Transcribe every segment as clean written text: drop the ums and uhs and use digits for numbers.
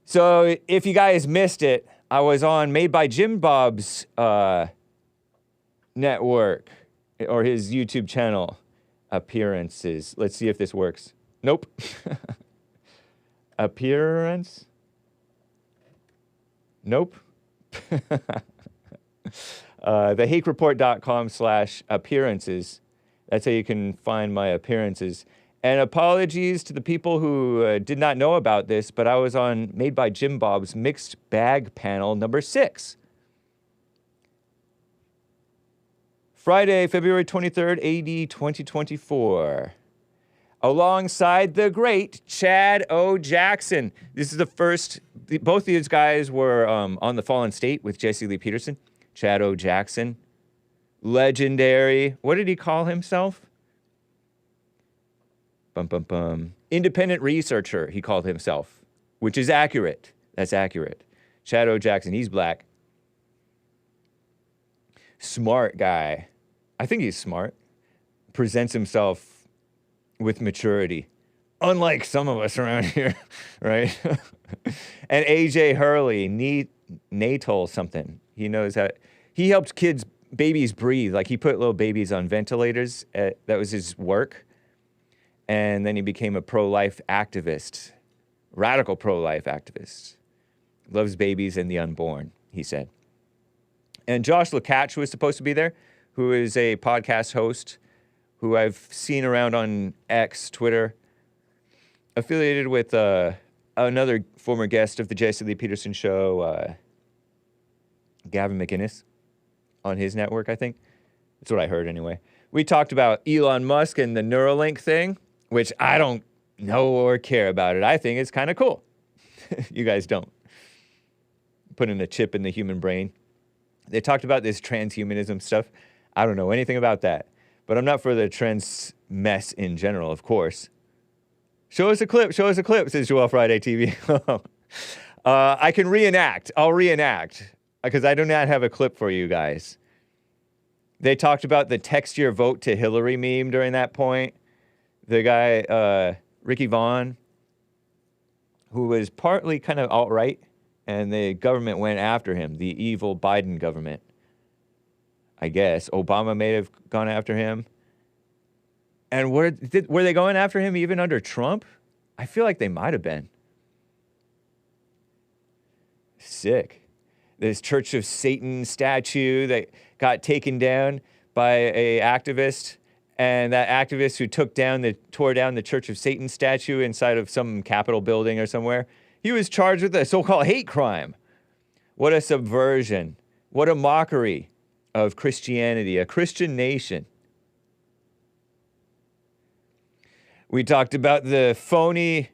So if you guys missed it, I was on Made by Jim Bob's network or his YouTube channel appearances. Let's see if this works. Nope. Appearance? Nope. thehakereport.com/appearances. That's how you can find my appearances. And apologies to the people who did not know about this, but I was on Made by Jim Bob's Mixed Bag Panel number 6. Friday, February 23rd, AD 2024. Alongside the great Chad O. Jackson. This is the first, both of these guys were on The Fallen State with Jesse Lee Peterson. Chad O. Jackson. Legendary. What did he call himself? Independent researcher, he called himself, which is accurate. That's accurate. Chad O. Jackson, he's black. Smart guy. I think he's smart. Presents himself with maturity. Unlike some of us around here, right? And AJ Hurley, natal something. He knows how. He helped babies breathe. Like he put little babies on ventilators. That was his work. And then he became a pro-life activist, radical pro-life activist. Loves babies and the unborn, he said. And Josh Lekach was supposed to be there, who is a podcast host who I've seen around on X, Twitter, affiliated with another former guest of the Jesse Lee Peterson show, Gavin McInnes, on his network, I think. That's what I heard anyway. We talked about Elon Musk and the Neuralink thing, which I don't know or care about it. I think it's kind of cool. You guys don't. Putting a chip in the human brain. They talked about this transhumanism stuff. I don't know anything about that. But I'm not for the trans mess in general, of course. Show us a clip, says Joel Friday TV. I can reenact. I'll reenact. Because I do not have a clip for you guys. They talked about the text your vote to Hillary meme during that point. The guy, Ricky Vaughn, who was partly kind of alt-right, and the government went after him, the evil Biden government. I guess Obama may have gone after him. And were they going after him even under Trump? I feel like they might have been. Sick. This Church of Satan statue that got taken down by an activist. And that activist who tore down the Church of Satan statue inside of some Capitol building or somewhere, he was charged with a so-called hate crime. What a subversion. What a mockery of Christianity, a Christian nation. We talked about the phony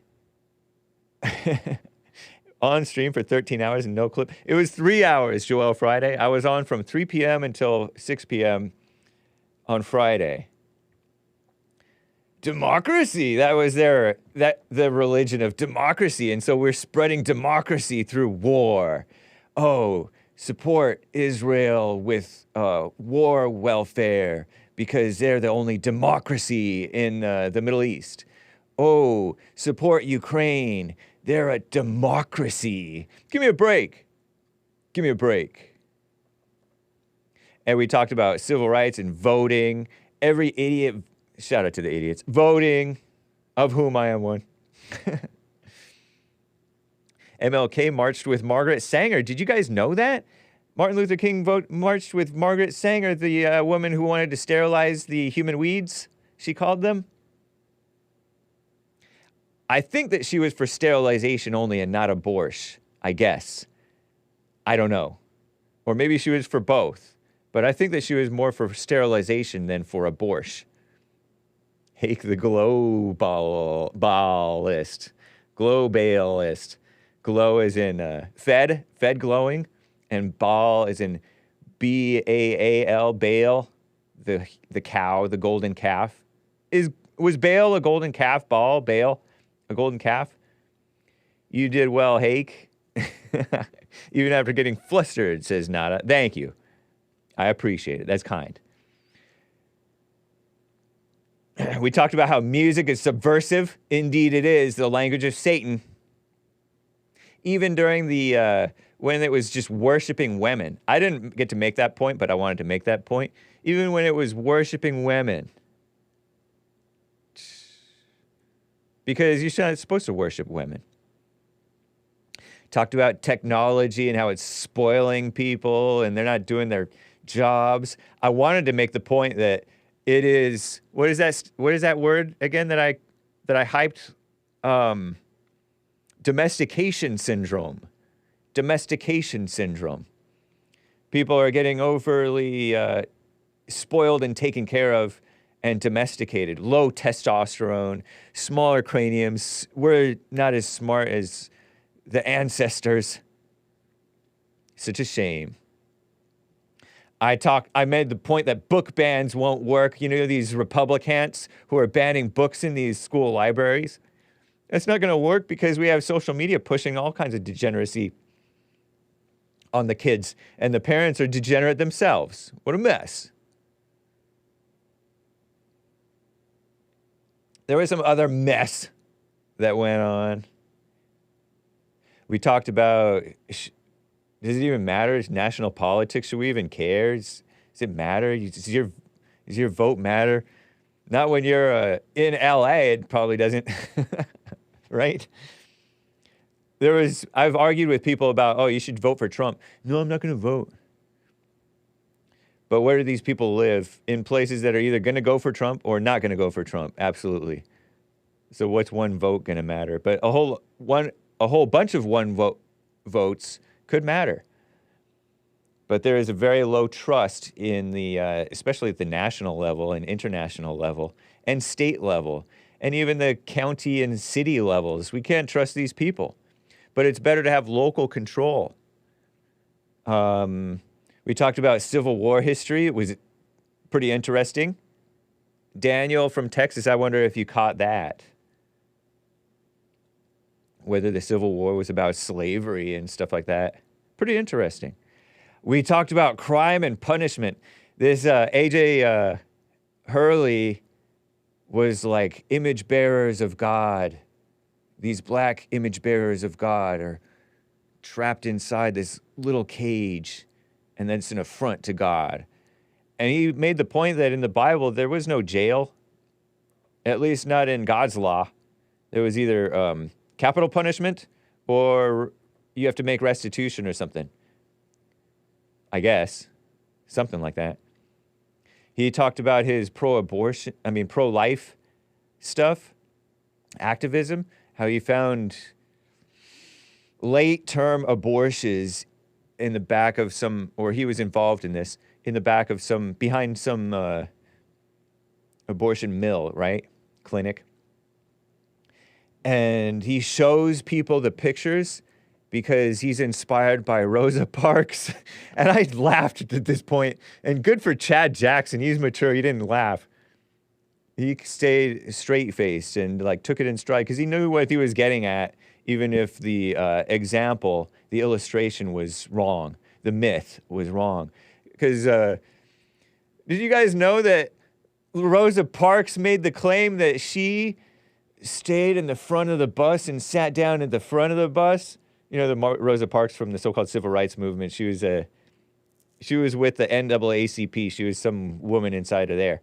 on stream for 13 hours and no clip. It was 3 hours, Joel Friday. I was on from 3 p.m. until 6 p.m. on Friday. Democracy, that was the religion of democracy. And so we're spreading democracy through war. Oh, support Israel with war welfare because they're the only democracy in the Middle East. Oh, support Ukraine. They're a democracy. Give me a break. Give me a break. And we talked about civil rights and voting. Every idiot, shout out to the idiots, voting, of whom I am one. MLK marched with Margaret Sanger. Did you guys know that? Martin Luther King marched with Margaret Sanger, the woman who wanted to sterilize the human weeds, she called them. I think that she was for sterilization only and not abortion, I guess. I don't know. Or maybe she was for both. But I think that she was more for sterilization than for abortion. Hake the globalist. Globalist. Glow is in fed glowing, and Baal is in B-A-A-L, Baal, the cow, the golden calf. Was Baal a golden calf? Baal, a golden calf? You did well, Hake. Even after getting flustered, says Nada. Thank you. I appreciate it. That's kind. We talked about how music is subversive. Indeed it is, the language of Satan. even during the when it was just worshiping women. I didn't get to make that point, but I wanted to make that point. Even when it was worshiping women. Because you're not supposed to worship women. Talked about technology and how it's spoiling people and they're not doing their jobs. I wanted to make the point that it is, what is that word again that I hyped? Domestication syndrome. Domestication syndrome. People are getting overly spoiled and taken care of and domesticated. Low testosterone, smaller craniums. We're not as smart as the ancestors. Such a shame. I made the point that book bans won't work. You know, these Republicans who are banning books in these school libraries. It's not going to work because we have social media pushing all kinds of degeneracy on the kids, and the parents are degenerate themselves. What a mess. There was some other mess that went on. We talked about, does it even matter? Is national politics? Should we even care? Does it matter? Does your vote matter? Not when you're in LA, it probably doesn't, right? I've argued with people about, oh, you should vote for Trump. No, I'm not going to vote. But where do these people live? In places that are either going to go for Trump or not going to go for Trump. Absolutely. So what's one vote going to matter? But a whole bunch of votes could matter. But there is a very low trust in the, especially at the national level and international level and state level and even the county and city levels. We can't trust these people. But it's better to have local control. We talked about Civil War history. It was pretty interesting. Daniel from Texas, I wonder if you caught that. Whether the Civil War was about slavery and stuff like that. Pretty interesting. We talked about crime and punishment. This A.J. Hurley was like image bearers of God. These black image bearers of God are trapped inside this little cage, and that's an affront to God. And he made the point that in the Bible, there was no jail, at least not in God's law. There was either capital punishment or you have to make restitution or something. I guess. Something like that. He talked about his pro-life stuff, activism, how he found late-term abortions in the back of some, or he was involved in this, in the back of some, behind some abortion mill, right? Clinic. And he shows people the pictures because he's inspired by Rosa Parks. And I laughed at this point. And good for Chad Jackson. He's mature. He didn't laugh. He stayed straight-faced and like took it in stride because he knew what he was getting at, even if the example, the illustration was wrong. The myth was wrong. Because did you guys know that Rosa Parks made the claim that she stayed in the front of the bus and sat down at the front of the bus? You know, Rosa Parks from the so-called civil rights movement. She was with the NAACP. She was some woman inside of there.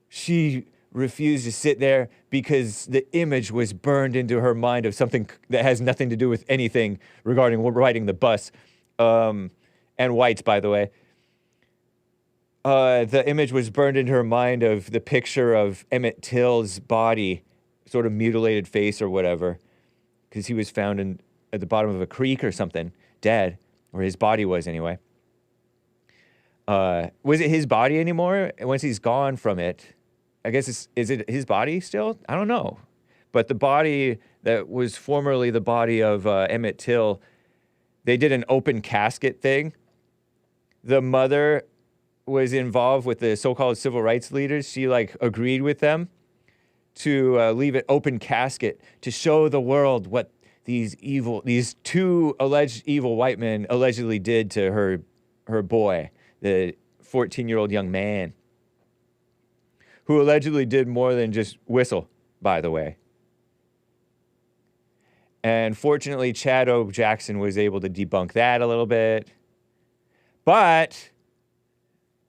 She refused to sit there because the image was burned into her mind of something that has nothing to do with anything regarding riding the bus. And whites, by the way. The image was burned into her mind of the picture of Emmett Till's body, sort of mutilated face or whatever, because he was found at the bottom of a creek or something, dead, or his body was anyway. Was it his body anymore? Once he's gone from it, I guess is it his body still? I don't know. But the body that was formerly the body of Emmett Till, they did an open casket thing. The mother was involved with the so-called civil rights leaders. She agreed with them to leave it open casket to show the world what these two alleged evil white men allegedly did to her boy, the 14-year-old young man, who allegedly did more than just whistle, by the way. And fortunately, Chad O. Jackson was able to debunk that a little bit. But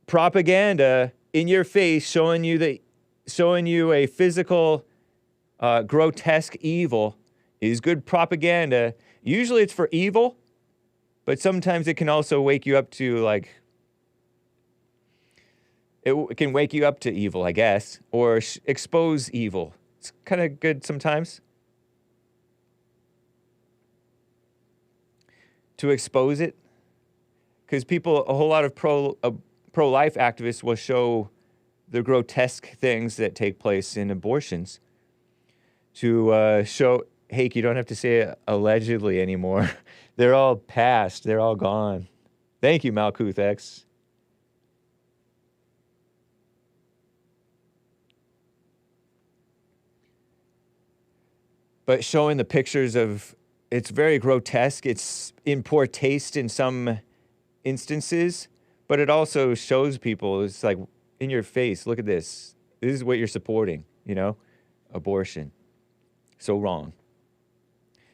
propaganda in your face showing you a physical, grotesque evil is good propaganda. Usually it's for evil, but sometimes it can also wake you up to, like, it can wake you up to evil, I guess, or expose evil. It's kind of good sometimes to expose it, because a whole lot of pro-life activists will show the grotesque things that take place in abortions to show, Hake, you don't have to say allegedly anymore. They're all past. They're all gone. Thank you, Malkuth X. But showing the pictures of, it's very grotesque. It's in poor taste in some instances, but it also shows people, it's like, in your face, look at this. This is what you're supporting, abortion. So wrong.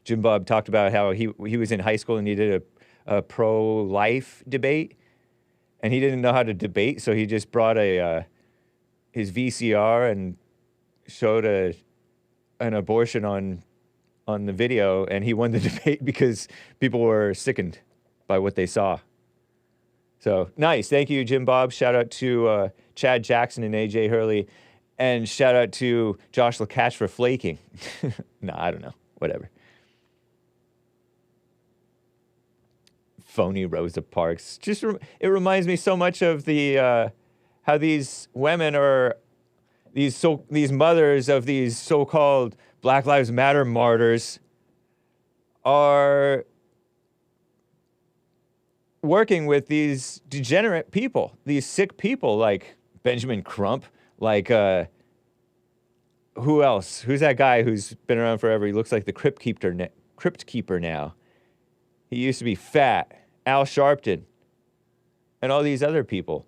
Jim Bob talked about how he was in high school and he did a pro-life debate, and he didn't know how to debate, so he just brought his VCR and showed an abortion on the video, and he won the debate because people were sickened by what they saw. So nice. Thank you, Jim Bob. Shout out to Chad Jackson and AJ Hurley, and shout out to Josh Lekach for flaking. No, I don't know. Whatever. Phony Rosa Parks. Just it reminds me so much of the how these women are these mothers of these so-called Black Lives Matter martyrs are working with these degenerate people, these sick people like Benjamin Crump, like who else? Who's that guy who's been around forever? He looks like the Crypt Keeper now. He used to be fat. Al Sharpton. And all these other people.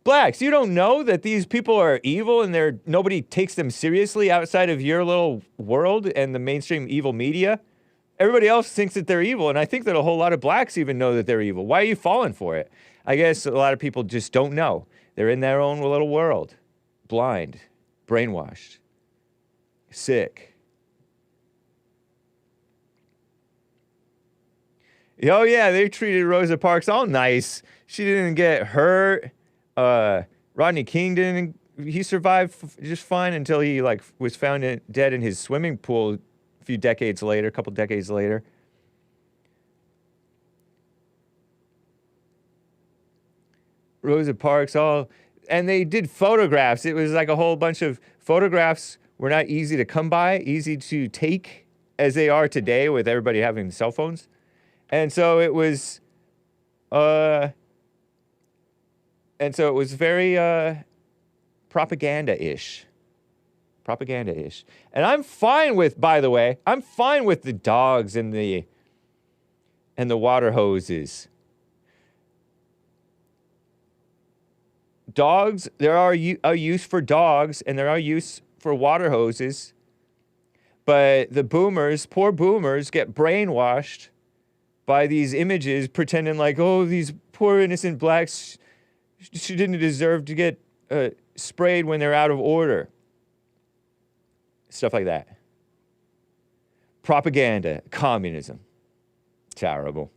Blacks, you don't know that these people are evil and nobody takes them seriously outside of your little world and the mainstream evil media? Everybody else thinks that they're evil, and I think that a whole lot of blacks even know that they're evil. Why are you falling for it? I guess a lot of people just don't know. They're in their own little world. Blind. Brainwashed. Sick. Oh, yeah, they treated Rosa Parks all nice. She didn't get hurt. Rodney King he survived just fine until he, was found dead in his swimming pool a couple decades later. Rosa Parks, and they did photographs. It was like a whole bunch of photographs were not easy to come by, easy to take as they are today with everybody having cell phones. And so it was very propaganda-ish. Propaganda-ish. And I'm fine with, by the way, the dogs and the water hoses. Dogs, there are a use for dogs and there are use for water hoses. But the poor boomers get brainwashed by these images pretending like, oh, these poor innocent blacks, she didn't deserve to get sprayed when they're out of order. Stuff like that. Propaganda, communism. Terrible.